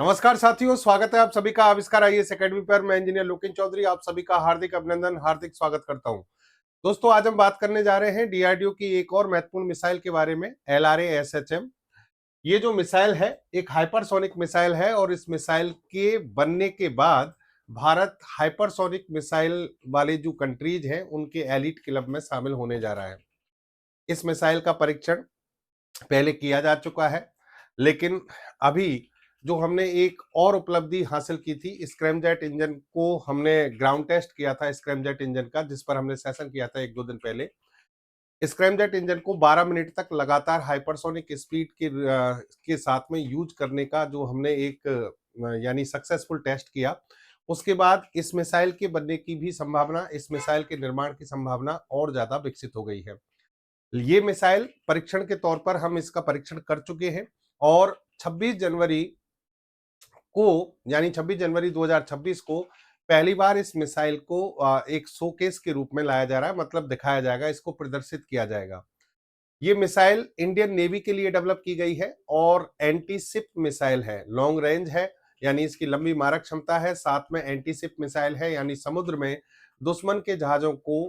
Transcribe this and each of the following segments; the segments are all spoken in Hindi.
नमस्कार साथियों, स्वागत है आप सभी का आविष्कार आईएएस एकेडमी पर। मैं इंजीनियर लोकेन चौधरी आप सभी का हार्दिक अभिनंदन, हार्दिक स्वागत करता हूं। दोस्तों, आज हम बात करने जा रहे हैं डीआरडीओ की एक और महत्वपूर्ण मिसाइल के बारे में, LRA-SHM। ये जो मिसाइल है एक हाइपरसोनिक मिसाइल है और इस मिसाइल के बनने के बाद भारत हाइपरसोनिक मिसाइल वाले जो कंट्रीज हैं उनके एलिट क्लब में शामिल होने जा रहा है। इस मिसाइल का परीक्षण पहले किया जा चुका है, लेकिन अभी जो हमने एक और उपलब्धि हासिल की थी, स्क्रैमजेट इंजन को हमने ग्राउंड टेस्ट किया था, स्क्रैमजेट इंजन का, जिस पर हमने सेशन किया था 1-2 दिन पहले। स्क्रैमजेट इंजन को 12 मिनट तक लगातार हाइपरसोनिक स्पीड के साथ में यूज करने का जो हमने एक यानी सक्सेसफुल टेस्ट किया। उसके बाद इस मिसाइल के बनने की भी संभावना, इस मिसाइल के निर्माण की संभावना और ज्यादा विकसित हो गई है। ये मिसाइल परीक्षण के तौर पर हम इसका परीक्षण कर चुके हैं और 26 जनवरी को यानी 26 जनवरी 2026 को पहली बार इस मिसाइल को एक शोकेस के रूप में लाया जा रहा है, मतलब दिखाया जाएगा, इसको प्रदर्शित किया जाएगा। ये मिसाइल इंडियन नेवी के लिए डेवलप की गई है और एंटी शिप मिसाइल है, लॉन्ग रेंज है, यानी इसकी लंबी मारक क्षमता है, साथ में एंटी शिप मिसाइल है, यानी समुद्र में दुश्मन के जहाजों को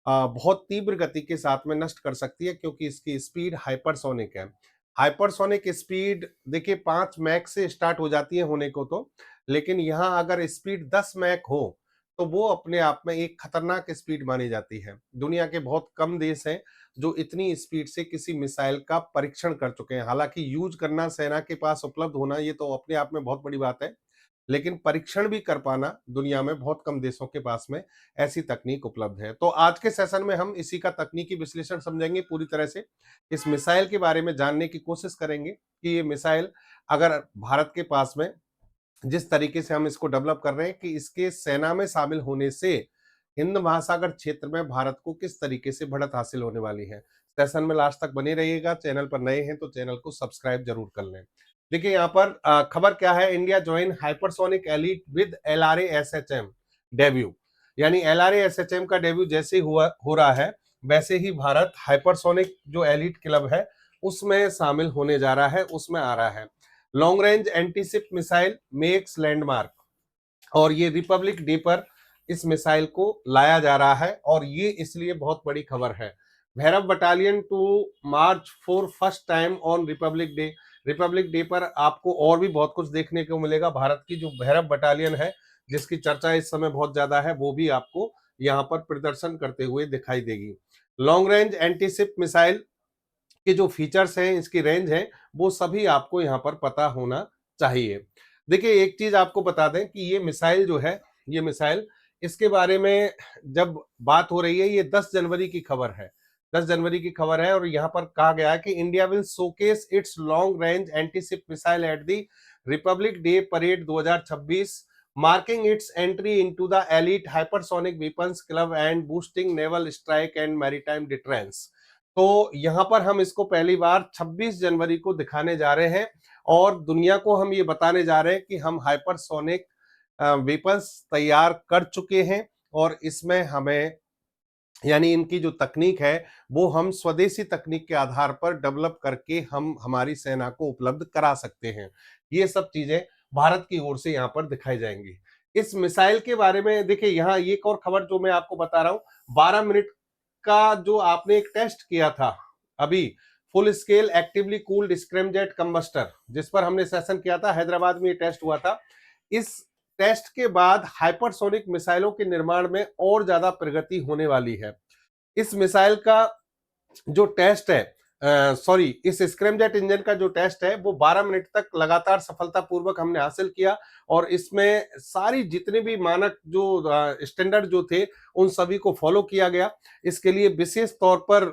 बहुत तीव्र गति के साथ में नष्ट कर सकती है, क्योंकि इसकी स्पीड हाइपरसोनिक है। हाइपरसोनिक स्पीड देखिए 5 मैक से स्टार्ट हो जाती है होने को तो, लेकिन यहाँ अगर स्पीड 10 मैक हो तो वो अपने आप में एक खतरनाक स्पीड मानी जाती है। दुनिया के बहुत कम देश हैं जो इतनी स्पीड से किसी मिसाइल का परीक्षण कर चुके हैं। हालांकि यूज करना, सेना के पास उपलब्ध होना, ये तो अपने आप में बहुत बड़ी बात है, लेकिन परीक्षण भी कर पाना दुनिया में बहुत कम देशों के पास में ऐसी तकनीक उपलब्ध है। तो आज के सेशन में हम इसी का तकनीकी विश्लेषण समझेंगे, पूरी तरह से इस मिसाइल के बारे में जानने की कोशिश करेंगे कि ये मिसाइल अगर भारत के पास में जिस तरीके से हम इसको डेवलप कर रहे हैं कि इसके सेना में शामिल होने से हिंद महासागर क्षेत्र में भारत को किस तरीके से बढ़त हासिल होने वाली है। सेशन में लास्ट तक बने रहिएगा। चैनल पर नए हैं तो चैनल को सब्सक्राइब जरूर कर लें। देखिए यहाँ पर खबर क्या है, India join hypersonic elite with LRA-SHM debut, यानी LRA-SHM का डेब्यू जैसे ही हो रहा है, वैसे ही भारत हाइपरसोनिक जो एलिट क्लब है उसमें शामिल होने जा रहा है, उसमें आ रहा है। Long range antiship missile makes landmark, और ये रिपब्लिक डे पर इस मिसाइल को लाया जा रहा है और ये इसलिए बहुत बड़ी खबर है। Bhairav battalion to march for first time on Republic Day. Republic Day पर आपको और भी बहुत कुछ देखने को मिलेगा। भारत की जो भैरव बटालियन है, जिसकी चर्चा इस समय बहुत ज्यादा है, वो भी आपको यहाँ पर प्रदर्शन करते हुए दिखाई देगी। लॉन्ग रेंज एंटीशिप मिसाइल के जो फीचर्स हैं, इसकी रेंज है, वो सभी आपको यहाँ पर पता होना चाहिए। देखिए एक चीज आपको बता दें कि ये मिसाइल जो है, ये मिसाइल, इसके बारे में जब बात हो रही है, ये 10 जनवरी की खबर है, 10 जनवरी की खबर है, और यहाँ पर कहा गया है कि India will showcase it's long range antiship missile at the Republic day parade 2026, marking its entry into the elite hypersonic weapons club and boosting naval strike and maritime deterrence। तो यहां पर हम इसको पहली बार 26 जनवरी को दिखाने जा रहे हैं और दुनिया को हम ये बताने जा रहे हैं कि हम हाइपरसोनिक वेपन्स तैयार कर चुके हैं और इसमें हमें, यानी इनकी जो तकनीक है वो हम स्वदेशी तकनीक के आधार पर डेवलप करके हम हमारी सेना को उपलब्ध करा सकते हैं। ये सब चीजें भारत की ओर से यहाँ पर दिखाई जाएंगी। इस मिसाइल के बारे में देखिए, यहाँ एक और खबर जो मैं आपको बता रहा हूँ, 12 मिनट का जो आपने एक टेस्ट किया था अभी, full scale actively cooled scramjet combustor, जिस पर हमने सेशन किया था, हैदराबाद में ये टेस्ट हुआ था। इस टेस्ट के बाद हाइपरसोनिक मिसाइलों के निर्माण में और ज्यादा प्रगति होने वाली है। इस मिसाइल का जो टेस्ट है, सॉरी, इस स्क्रैमजेट इंजन का जो टेस्ट है वो 12 मिनट तक लगातार सफलतापूर्वक हमने हासिल किया और इसमें सारी जितने भी मानक जो स्टैंडर्ड जो थे उन सभी को फॉलो किया गया। इसके लिए विशेष तौर पर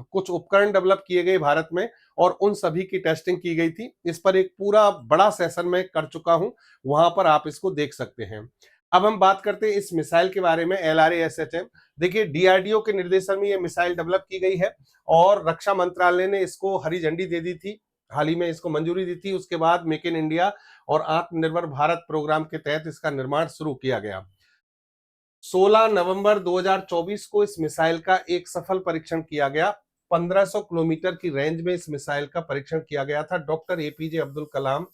कुछ उपकरण डेवलप किए गए भारत में और उन सभी की टेस्टिंग की गई थी। इस पर एक पूरा बड़ा सेशन में कर चुका हूं, वहां पर आप इसको देख सकते हैं। अब हम बात करते हैं इस मिसाइल के बारे में, LRA-SHM। देखिए डीआरडीओ के निर्देशन में यह मिसाइल डेवलप की गई है और रक्षा मंत्रालय ने इसको हरी झंडी दे दी थी, हाल ही में इसको मंजूरी दी थी। उसके बाद मेक इन इंडिया और आत्मनिर्भर भारत प्रोग्राम के तहत इसका निर्माण शुरू किया गया। 16 नवंबर 2024 को इस मिसाइल का एक सफल परीक्षण किया गया। 1500 किलोमीटर की रेंज में इस मिसाइल का परीक्षण किया गया था। Doctor APJ Abdul Kalam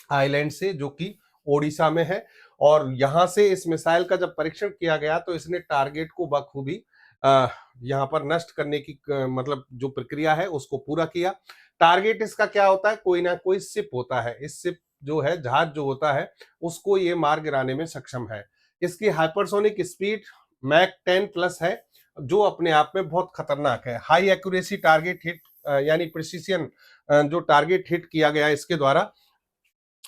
island से, जो कि ओडिशा में है। और यहां से इस मिसाइल का जब परीक्षण किया गया तो इसने टारगेट को बखूबी यहाँ पर नष्ट करने की मतलब जो प्रक्रिया है उसको पूरा किया। टारगेट इसका क्या होता है, कोई ना कोई शिप होता है, इस शिप जो है, जहाज जो होता है, उसको ये मार गिराने में सक्षम है। इसकी हाइपरसोनिक स्पीड मैक 10 प्लस है, जो अपने आप में बहुत खतरनाक है। हाई एक्यूरेसी टारगेट हिट यानी प्रिसीजन जो टारगेट हिट किया गया इसके द्वारा,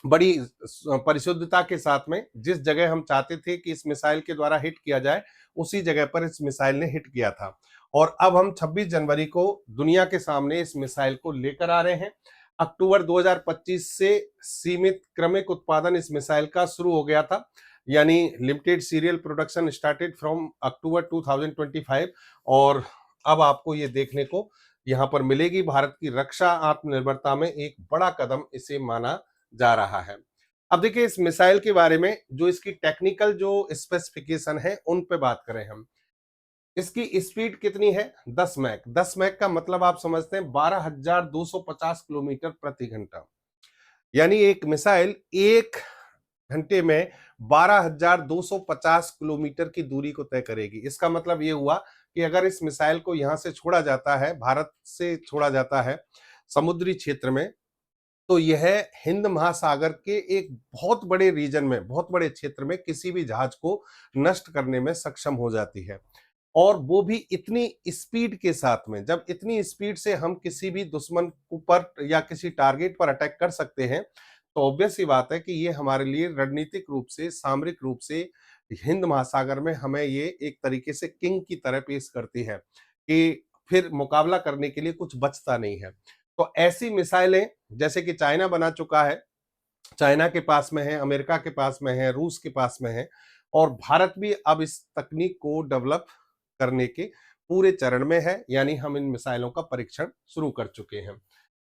बड़ी परिशुद्धता के साथ में, जिस जगह हम चाहते थे कि इस मिसाइल के द्वारा हिट किया जाए, उसी जगह पर इस मिसाइल ने हिट किया था। और अब हम 26 जनवरी को दुनिया के सामने इस मिसाइल को लेकर आ रहे हैं। अक्टूबर 2025 से सीमित क्रमिक उत्पादन इस मिसाइल का शुरू हो गया था, यानी limited serial production started from October 2025। और अब आपको ये देखने को यहाँ पर मिलेगी, भारत की रक्षा आत्मनिर्भरता में एक बड़ा कदम इसे माना जा रहा है। अब देखिए इस मिसाइल के बारे में, जो इसकी टेक्निकल जो स्पेसिफिकेशन है उन पे बात करें हम। इसकी स्पीड कितनी है? 10 मैक। 10 मैक का मतलब आप समझते हैं 12,250 किलोमीटर प्रति घंटा। यानी एक मिसाइल 1 घंटे में 12,250 किलोमीटर की दूरी को तय करेगी। इसका मतलब ये हुआ कि अगर इस मिसाइल को यहां से छोड़ा जाता है, भारत से छोड़ा जाता है समुद्री क्षेत्र में, तो यह हिंद महासागर के एक बहुत बड़े रीजन में, बहुत बड़े क्षेत्र में किसी भी जहाज को नष्ट करने में सक्षम हो जाती है। और वो भी इतनी स्पीड के साथ में। जब इतनी स्पीड से हम किसी भी दुश्मन पर या किसी टारगेट पर अटैक कर सकते हैं, तो ऑब्वियस सी बात है कि ये हमारे लिए रणनीतिक रूप से, सामरिक रूप से हिंद महासागर में हमें ये एक तरीके से किंग की तरह पेश करती है कि फिर मुकाबला करने के लिए कुछ बचता नहीं है। तो ऐसी मिसाइलें जैसे कि चाइना बना चुका है, चाइना के पास में है, अमेरिका के पास में है, रूस के पास में है, और भारत भी अब इस तकनीक को डेवलप करने के पूरे चरण में है, यानी हम इन मिसाइलों का परीक्षण शुरू कर चुके हैं।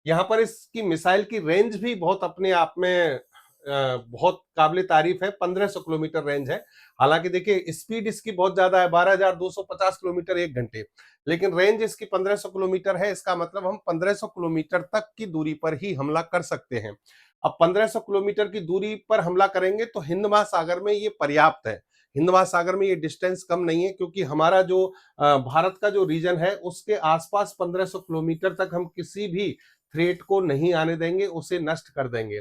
यहाँ पर इसकी मिसाइल की रेंज भी बहुत अपने आप में बहुत काबिल तारीफ है। 1500 किलोमीटर रेंज है। हालांकि देखिए स्पीड इसकी बहुत ज्यादा है, 12,250 किलोमीटर 1 घंटे, लेकिन रेंज इसकी 1500 किलोमीटर है। इसका मतलब हम 1500 किलोमीटर तक की दूरी पर ही हमला कर सकते हैं। अब 1500 किलोमीटर की दूरी पर हमला करेंगे तो हिंद महासागर में ये पर्याप्त है। हिंद महासागर में ये डिस्टेंस कम नहीं है, क्योंकि हमारा जो भारत का जो रीजन है उसके आसपास 1500 किलोमीटर तक हम किसी भी थ्रेट को नहीं आने देंगे, उसे नष्ट कर देंगे।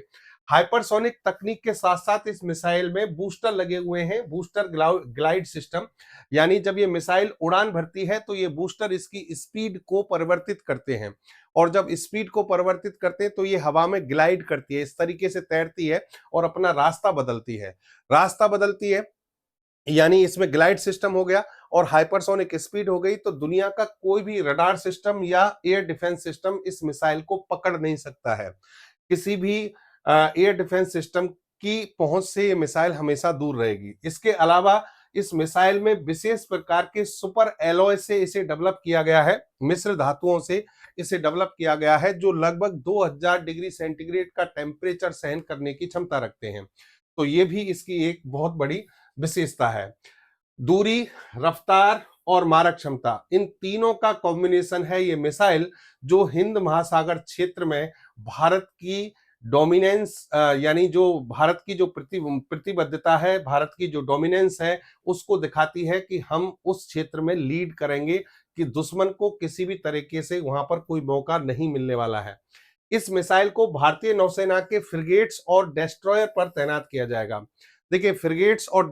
हाइपरसोनिक तकनीक के साथ साथ इस मिसाइल में बूस्टर लगे हुए हैं, बूस्टर ग्लाइड सिस्टम। यानी जब ये मिसाइल उड़ान भरती है तो ये बूस्टर इसकी स्पीड को परिवर्तित करते हैं, और जब स्पीड को परिवर्तित करते हैं तो ये हवा में ग्लाइड करती है, इस तरीके से तैरती है और अपना रास्ता बदलती है। रास्ता बदलती है यानी इसमें ग्लाइड सिस्टम हो गया और हाइपरसोनिक स्पीड हो गई, तो दुनिया का कोई भी रडार सिस्टम या एयर डिफेंस सिस्टम इस मिसाइल को पकड़ नहीं सकता है। किसी भी एयर डिफेंस सिस्टम की पहुंच से ये मिसाइल हमेशा दूर रहेगी। इसके अलावा इस मिसाइल में विशेष प्रकार के सुपर एलॉय से इसे डेवलप किया गया है, मिश्र धातुओं से इसे डेवलप किया गया है, जो लगभग 2000 डिग्री सेंटीग्रेड का टेम्परेचर सहन करने की क्षमता रखते हैं। तो ये भी इसकी एक बहुत बड़ी विशेषता है। दूरी, रफ्तार और मारक क्षमता, इन तीनों का कॉम्बिनेशन है ये मिसाइल, जो हिंद महासागर क्षेत्र में भारत की डोमिनेंस यानी जो भारत की जो प्रतिबद्धता है, भारत की जो डोमिनेंस है, उसको दिखाती है कि हम उस क्षेत्र में लीड करेंगे, कि दुश्मन को किसी भी तरीके से वहां पर कोई मौका नहीं मिलने वाला है। इस मिसाइल को भारतीय नौसेना के फ्रिगेट्स और डेस्ट्रॉयर पर तैनात किया जाएगा। देखिए फ्रिगेट्स और